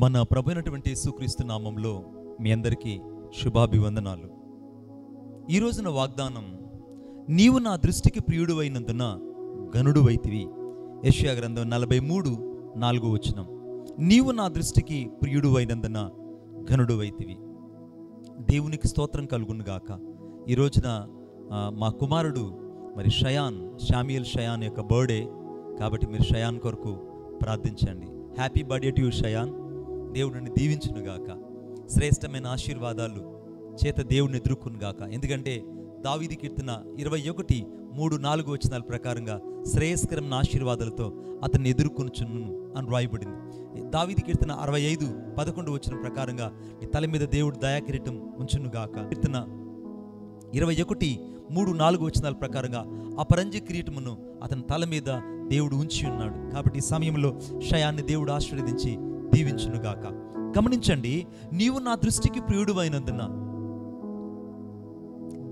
మన ప్రభు అయినటువంటి యేసుక్రీస్తు నామంలో మీ అందరికీ శుభాభివందనాలు. ఈ రోజున వాగ్దానం, నీవు నా దృష్టికి ప్రియుడు అయినందున గనుడువైతివి. యెషయా గ్రంథం 43:4. నీవు నా దృష్టికి ప్రియుడు అయినందున గనుడువైతివి. దేవునికి స్తోత్రం కలుగును గాక. ఈ రోజున మా కుమారుడు మరి శామ్యూయల్ షయాన్ యొక్క బర్త్డే కాబట్టి మీరు షయాన్ కొరకు ప్రార్థించండి. Happy birthday to you షయాన్. దేవుడిని దీవించునుగాక. శ్రేష్టమైన ఆశీర్వాదాలు చేత దేవుడిని ఎదుర్కొనుగాక. ఎందుకంటే దావీదు కీర్తన 21:3-4 ప్రకారంగా శ్రేయస్కరమైన ఆశీర్వాదాలతో అతన్ని ఎదుర్కొనుచును అని రాయబడింది. దావీదు కీర్తన 65:11 ప్రకారంగా నీ తల మీద దేవుడు దయాకిరీటం ఉంచునుగాక. కీర్తన 21:3-4 ప్రకారంగా అపరంజి కిరీటమును అతని తల మీద దేవుడు ఉంచి ఉన్నాడు. కాబట్టి ఈ సమయంలో షయాన్ని దేవుడు ఆశీర్వదించి దీవించునుగాక. గమనించండి, నీవు నా దృష్టికి ప్రియుడు అయినందున.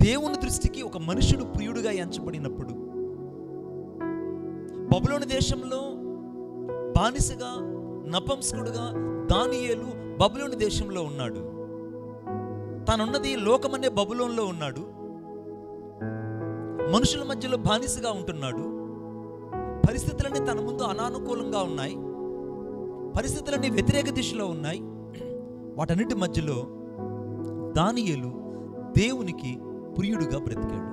దేవుని దృష్టికి ఒక మనుషుడు ప్రియుడుగా ఎంచబడినప్పుడు, బబులోను దేశంలో బానిసగా నపుంసకుడుగా దానియేలు బబులోను దేశంలో ఉన్నాడు. తానున్నది లోకమనే బబులోన్లో ఉన్నాడు. మనుషుల మధ్యలో బానిసగా ఉంటున్నాడు. పరిస్థితులన్నీ తన ముందు అనానుకూలంగా ఉన్నాయి. పరిస్థితులన్నీ వ్యతిరేక దిశలో ఉన్నాయి. వాటన్నిటి మధ్యలో దానియేలు దేవునికి ప్రియుడుగా బ్రతికాడు.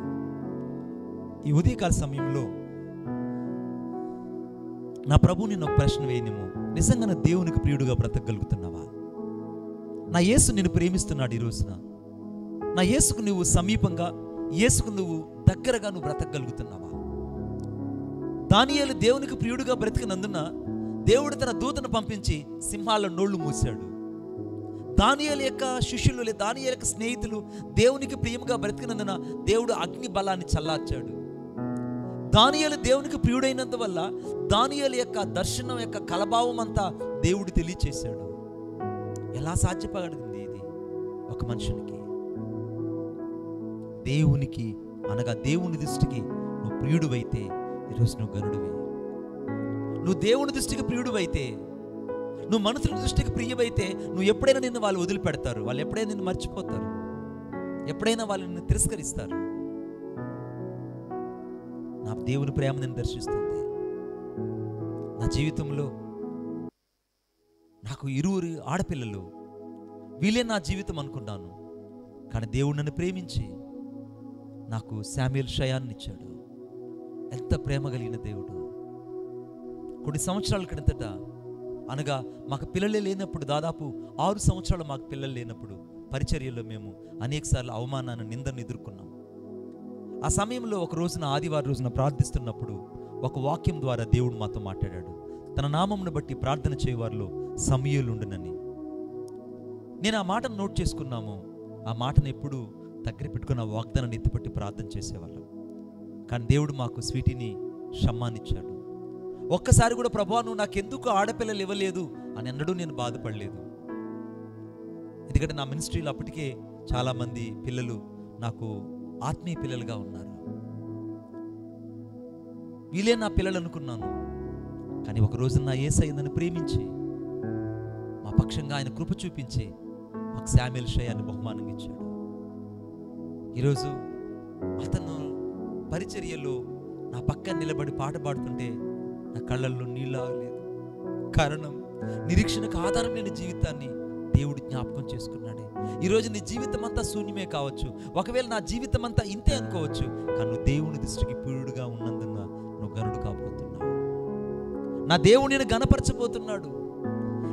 ఈ ఉదయకాల సమయంలో నా ప్రభు నిన్ను ఒక ప్రశ్న వేయనిము. నిజంగా దేవునికి ప్రియుడుగా బ్రతకగలుగుతున్నావా? నా యేసు నిన్ను ప్రేమిస్తున్నాడు. ఈ రోజున నా యేసుకు నువ్వు సమీపంగా, యేసుకు నువ్వు దగ్గరగా నువ్వు బ్రతకగలుగుతున్నావా? దానియేలు దేవునికి ప్రియుడుగా బ్రతికినందున దేవుడు తన దూతను పంపించి సింహాల నోళ్లు మూశాడు. దానియేలు యొక్క శిష్యులు, దానియేలు యొక్క స్నేహితులు దేవునికి ప్రియంగా బ్రతికినందున దేవుడు అగ్ని బలాన్ని చల్లార్చాడు. దానియేలు దేవునికి ప్రియుడైనందువల్ల దానియేలు యొక్క దర్శనం యొక్క కలభావం అంతా దేవుడు తెలియచేశాడు. ఎలా సాధ్యపడింది ఇది ఒక మనుషునికి? దేవునికి అనగా దేవుని దృష్టికి నువ్వు ప్రియుడువైతే ఈరోజు నువ్వు గనుడివి. నువ్వు దేవుని దృష్టికి ప్రియుడువైతే, నువ్వు మనుషుల దృష్టికి ప్రియమైతే, నువ్వు ఎప్పుడైనా నిన్ను వాళ్ళు వదిలిపెడతారు, వాళ్ళు ఎప్పుడైనా నిన్ను మర్చిపోతారు, ఎప్పుడైనా వాళ్ళు నిన్ను తిరస్కరిస్తారు. నా దేవుని ప్రేమ నేను దర్శిస్తుంది. నా జీవితంలో నాకు 2 ఆడపిల్లలు, వీళ్ళే నా జీవితం అనుకున్నాను. కానీ దేవుడు నన్ను ప్రేమించి నాకు శామ్యూయల్ షయాన్ని ఇచ్చాడు. ఎంత ప్రేమ కలిగిన దేవుడు! కొన్ని సంవత్సరాల క్రిందట, అనగా మాకు పిల్లలే లేనప్పుడు, దాదాపు 6 సంవత్సరాలు మాకు పిల్లలు లేనప్పుడు పరిచర్యలో మేము అనేకసార్లు అవమానాన్ని, నిందను ఎదుర్కొన్నాం. ఆ సమయంలో ఒక రోజున, ఆదివారం రోజున ప్రార్థిస్తున్నప్పుడు ఒక వాక్యం ద్వారా దేవుడు మాతో మాట్లాడాడు. తన నామమును బట్టి ప్రార్థన చేయవారిలో సమూయేలుండునని. నేను ఆ మాటను నోట్ చేసుకున్నాము. ఆ మాటను ఎప్పుడు దగ్గర పెట్టుకున్న వాగ్దానాన్ని ఎత్తిపట్టి ప్రార్థన చేసేవాళ్ళం. కానీ దేవుడు మాకు స్వీటీని షమ్మానిచ్చాడు. ఒక్కసారి కూడా ప్రభువా నువ్వు నాకెందుకు ఆడపిల్లలు ఇవ్వలేదు అని అన్నడూ నేను బాధపడలేదు. ఎందుకంటే నా మినిస్ట్రీలో అప్పటికే చాలామంది పిల్లలు నాకు ఆత్మీయ పిల్లలుగా ఉన్నారు. వీళ్ళే నా పిల్లలు అనుకున్నాను. కానీ ఒకరోజు నా యేసయ్య నన్ను ప్రేమించి మా పక్షంగా ఆయన కృప చూపించి మాకు శామ్యూయల్ షయాన్ని బహుమానంగా ఇచ్చాడు. ఈరోజు అతను పరిచర్యలో నా పక్కన నిలబడి పాట పాడుతుంటే నా కళ్ళల్లో నీళ్ళు ఆగలేదు. కారణం, నిరీక్షణకు ఆధారం లేని జీవితాన్ని దేవుడు జ్ఞాపకం చేసుకున్నాడే. ఈరోజు నీ జీవితం అంతా శూన్యమే కావచ్చు, ఒకవేళ నా జీవితం అంతా ఇంతే అనుకోవచ్చు. కానీ నువ్వు దేవుని దృష్టికి ప్రియుడుగా ఉన్నందున నువ్వు గనుడు కాబోతున్నావు. నా దేవుడు నేను గణపరచబోతున్నాడు.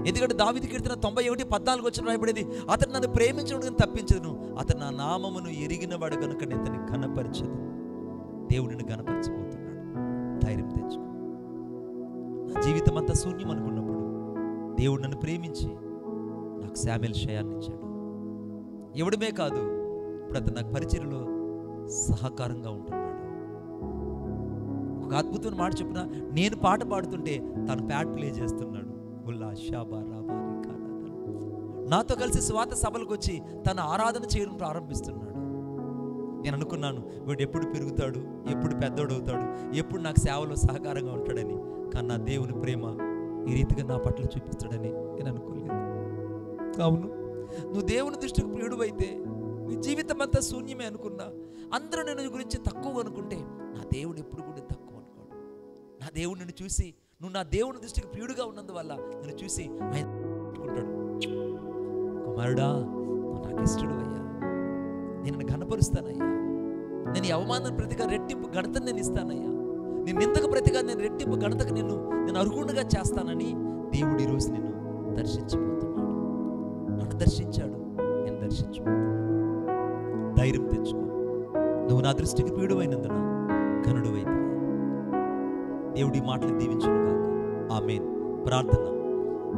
ఎందుకంటే దావీదు కీర్తన 91:14 రాయబడేది, అతను నన్ను ప్రేమించడం తప్పించదును, అతను నా నామమును ఎరిగిన వాడు కనుక నేను కనపరచదు. దేవుడిని గణపరచబోతున్నాడు. ధైర్యం తెచ్చుకో. నా జీవితం అంతా శూన్యం అనుకున్నప్పుడు దేవుడు నన్ను ప్రేమించి నాకు శామ్యూయల్ షయాన్ని ఇచ్చాడు. ఇవ్వడమే కాదు, ఇప్పుడు అతను నాకు పరిచర్యలో సహకారంగా ఉంటున్నాడు. ఒక అద్భుతమైన మాట చెప్పిన, నేను పాట పాడుతుంటే తను ప్యాడ్ ప్లే చేస్తున్నాడు. నాతో కలిసి స్వాత సభలకు వచ్చి తన ఆరాధన చేయడం ప్రారంభిస్తున్నాడు. నేను అనుకున్నాను, వీడు ఎప్పుడు పెరుగుతాడు, ఎప్పుడు పెద్దోడవుతాడు, ఎప్పుడు నాకు సేవలో సహకారంగా ఉంటాడని. కానీ నా దేవుని ప్రేమ ఈ రీతిగా నా పట్ల చూపిస్తాడని నేను అనుకోలేదు. అవును, నువ్వు దేవుని దృష్టికి ప్రియుడు అయితే నీ జీవితం అంతా శూన్యమే అనుకున్నా, అందరూ నేను గురించి తక్కువ అనుకుంటే, నా దేవుడు ఎప్పుడు కూడా తక్కువ అనుకోడు. నా దేవుడు నిన్ను చూసి, నువ్వు నా దేవుని దృష్టికి ప్రియుడుగా ఉన్నందువల్ల నిన్ను చూసి ఆయన అనుకుంటాడు, కుమారుడా నువ్వు నాకు ఇష్టడు అయ్యా, నేను ఘనపరుస్తానయ్యా, నేను ఈ అవమానం ప్రతిగా రెట్టింపు ఘనతను నేను ఇస్తానయ్యా, నేను నిందకు ప్రతిగా నేను రెట్టింపు ఘనతకు నేను అర్హుడుగా చేస్తానని దేవుడు ఈరోజు నిన్ను దర్శించబోతున్నాడు. నన్ను దర్శించాడు, నేను దర్శించబోతున్నాను. ధైర్యం తెచ్చుకో. నువ్వు నా దృష్టికి ప్రియుడువైనందున ఘనుడు అయితే. దేవుడి మాటలు దీవించును గాక. ఆమేన్. ప్రార్థన.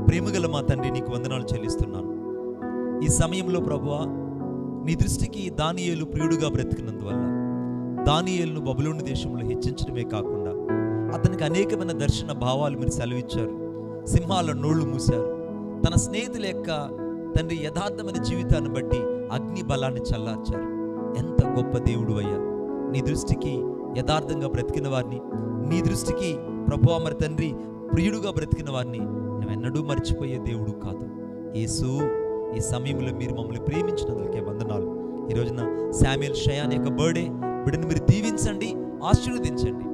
ప్రేమగల మా తండ్రి, నీకు వందనాలు చెల్లిస్తున్నాను. ఈ సమయంలో ప్రభువా, నీ దృష్టికి దానియేలు ప్రియుడుగా బ్రతికినందువల్ల దానియేలును బబులోను దేశంలో హెచ్చించడమే కాకుండా అతనికి అనేకమైన దర్శన భావాలు మీరు సెలవిచ్చారు. సింహాల నోళ్లు మూశారు. తన స్నేహితుల యొక్క తండ్రి యథార్థమైన జీవితాన్ని బట్టి అగ్ని బలాన్ని చల్లార్చారు. ఎంత గొప్ప దేవుడు అయ్యా. నీ దృష్టికి యథార్థంగా బ్రతికిన వారిని, నీ దృష్టికి ప్రభువా మరి తండ్రి ప్రియుడుగా బ్రతికిన వారిని నువ్వెన్నడూ మర్చిపోయే దేవుడు కాదు. యేసు, ఈ సమయంలో మీరు మమ్మల్ని ప్రేమించినందుకే వందనాలు. ఈ రోజున శామ్యూయల్ షయాన్ యొక్క బర్త్డే బిడ్డను మీరు దీవించండి, ఆశీర్వదించండి.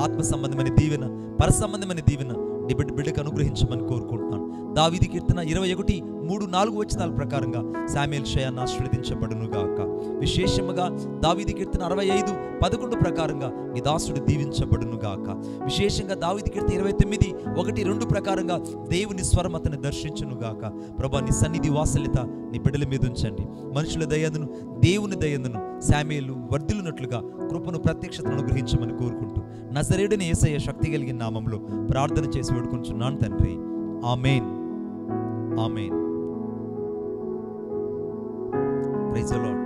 ఆత్మ సంబంధమైన దీవెన, పర సంబంధమైన దీవెన నీ బిడ్డకు అనుగ్రహించమని కోరుకుంటున్నాను. దావీదు కీర్తన 21:3-4 వచనాల ప్రకారంగా శామ్యూయల్ షయాన్ ఆశీర్వదించబడును గాక. విశేషముగా దావీదు కీర్తన 65:11 ప్రకారంగా నీ దాసుడు దీవించబడును గాక. విశేషంగా దావీదు కీర్తన 29:1-2 ప్రకారంగా దేవుని స్వరం అతన్ని దర్శించును గాక. ప్రభా, నీ సన్నిధి వాత్సల్యత నీ బిడ్డల మీద ఉంచండి. మనుషుల దయందును దేవుని దయందును శామ్యూయలు వర్ధిల్లునట్లుగా కృపను ప్రత్యక్షతను అనుగ్రహించమని కోరుకుంటూ నజరేయుడైన యేసయ్య శక్తి కలిగిన నామంలో ప్రార్థన చేసి వేడుకుంటున్నాను తండ్రి. Amen. Amen. Praise the lord.